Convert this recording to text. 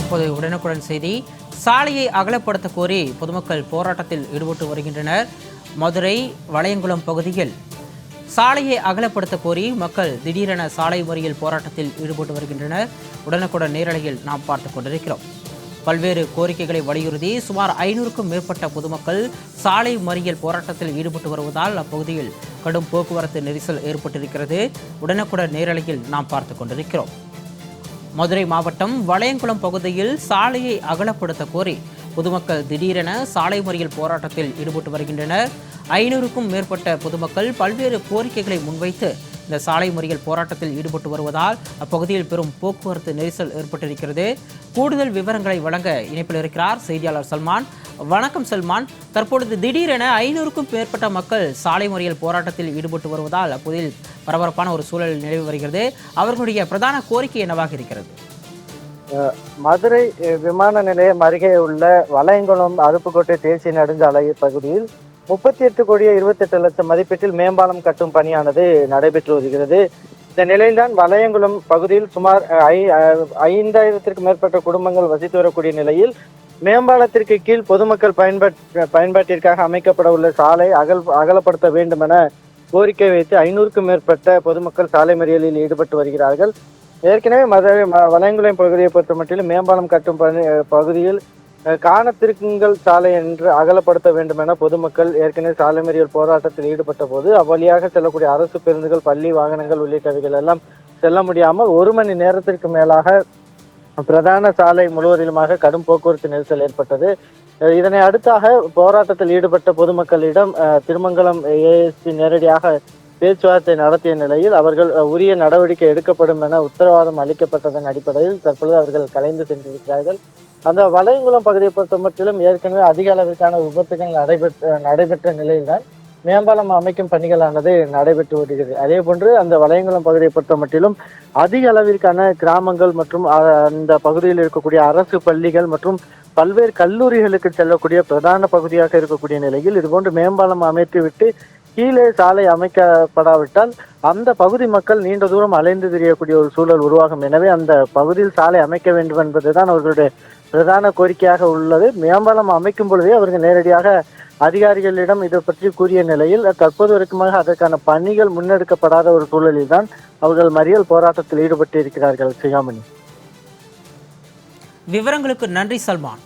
தற்போது உடனுக்குடன் செய்தி. சாலையை அகலப்படுத்த கோரி பொதுமக்கள் போராட்டத்தில் ஈடுபட்டு வருகின்றனர். மதுரை வளையங்குளம் பகுதியில் சாலையை அகலப்படுத்த கோரி மக்கள் திடீரென சாலை மறியல் போராட்டத்தில் ஈடுபட்டு வருகின்றனர். உடனுக்குடன் நேரலையில் நாம் பார்த்துக் கொண்டிருக்கிறோம். பல்வேறு கோரிக்கைகளை வலியுறுத்தி சுமார் 500க்கும் மேற்பட்ட பொதுமக்கள் சாலை மறியல் போராட்டத்தில் ஈடுபட்டு வருவதால் அப்பகுதியில் கடும் போக்குவரத்து நெரிசல் ஏற்பட்டிருக்கிறது. உடனுக்குடன் நேரலையில் நாம் பார்த்துக் கொண்டிருக்கிறோம். மதுரை மாவட்டம் வளையங்குளம் பகுதியில் சாலையை அகலப்படுத்த கோரி பொதுமக்கள் திடீரென சாலை மறியல் போராட்டத்தில் ஈடுபட்டு வருகின்றனர். 500க்கும் மேற்பட்ட பொதுமக்கள் பல்வேறு கோரிக்கைகளை முன்வைத்து இந்த சாலை மறியல் போராட்டத்தில் ஈடுபட்டு வருவதால் அப்பகுதியில் பெரும் போக்குவரத்து நெரிசல் ஏற்பட்டிருக்கிறது. கூடுதல் விவரங்களை வழங்க இணைப்பில் இருக்கிறார் செய்தியாளர் சல்மான். வணக்கம் சல்மான். தற்பொழுது திடீரென 500க்கும் மேற்பட்ட மக்கள் சாலை மறியல் போராட்டத்தில் ஈடுபட்டு வருவதால் அப்பகுதியில் பரபரப்பான ஒரு சூழல் நிலவி வருகிறது. அவர்களுடைய பிரதான கோரிக்கை என்னவாக இருக்கிறது? மதுரை விமான நிலையம் அருகே உள்ள வளையங்குளம் அருப்புக்கோட்டை தேசிய நெடுஞ்சாலை பகுதியில் 38 கோடியே 28 லட்சம் மதிப்பீட்டில் மேம்பாலம் கட்டும் பணியானது நடைபெற்று வருகிறது. இந்த நிலையில்தான் வளையங்குளம் பகுதியில் சுமார் 5000த்திற்கும் மேற்பட்ட குடும்பங்கள் வசித்து வரக்கூடிய நிலையில் மேம்பாலத்திற்கு கீழ் பொதுமக்கள் பயன்பாட்டிற்காக அமைக்கப்பட உள்ள சாலை அகலப்படுத்த வேண்டும் என கோரிக்கை வைத்து 500க்கும் மேற்பட்ட பொதுமக்கள் சாலை மறியலில் ஈடுபட்டு வருகிறார்கள். ஏற்கனவே மதுரை வளையங்குளம் பகுதியை பொறுத்த மட்டிலும் மேம்பாலம் கட்டும் பகுதியில் காணத்திருக்குங்கள் சாலை என்று அகலப்படுத்த வேண்டும் என பொதுமக்கள் ஏற்கனவே சாலை மறியல் போராட்டத்தில் ஈடுபட்ட போது அவ்வழியாக செல்லக்கூடிய அரசு பேருந்துகள், பள்ளி வாகனங்கள் உள்ளிட்டவைகள் எல்லாம் செல்ல முடியாமல் 1 மணி நேரத்திற்கு மேலாக பிரதான சாலை முழுவதிலுமாக கடும் போக்குவரத்து நெரிசல் ஏற்பட்டது. இதனை அடுத்தாக போராட்டத்தில் ஈடுபட்ட பொதுமக்களிடம் திருமங்கலம் ஏஎஸ்பி நேரடியாக பேச்சுவார்த்தை நடத்திய நிலையில் அவர்கள் உரிய நடவடிக்கை எடுக்கப்படும் என உத்தரவாதம் அளிக்கப்பட்டதன் அடிப்படையில் தற்பொழுது அவர்கள் கலைந்து சென்றிருக்கிறார்கள். அந்த வளையங்குளம் பகுதியை பொறுத்த மட்டிலும் ஏற்கனவே அதிக அளவிற்கான விபத்துகள் நடைபெற்ற நிலையில்தான் மேம்பாலம் அமைக்கும் பணிகளானது நடைபெற்று வருகிறது. அதே போன்று அந்த வளையங்குளம் பகுதியை பொறுத்த மட்டிலும் அதிக அளவிற்கான கிராமங்கள் மற்றும் அந்த பகுதியில் இருக்கக்கூடிய அரசு பள்ளிகள் மற்றும் பல்வேறு கல்லூரிகளுக்கு செல்லக்கூடிய பிரதான பகுதியாக இருக்கக்கூடிய நிலையில் இதுபோன்று மேம்பாலம் அமைத்துவிட்டு கீழே சாலை அமைக்கப்படாவிட்டால் அந்த பகுதி மக்கள் நீண்ட தூரம் அலைந்து திரியக்கூடிய ஒரு சூழல் உருவாகும். எனவே அந்த பகுதியில் சாலை அமைக்க வேண்டும் என்பதுதான் அவர்களுடைய பிரதான கோரிக்கையாக உள்ளது. மேம்பாலம் அமைக்கும் பொழுதே அவர்கள் நேரடியாக அதிகாரிகளிடம் இதை பற்றி கூறிய நிலையில் தற்போது வரைக்குமாக அதற்கான பணிகள் முன்னெடுக்கப்படாத ஒரு சூழலில் தான் அவர்கள் மறியல் போராட்டத்தில் ஈடுபட்டு இருக்கிறார்கள். சிகாமணி, விவரங்களுக்கு நன்றி சல்மான்.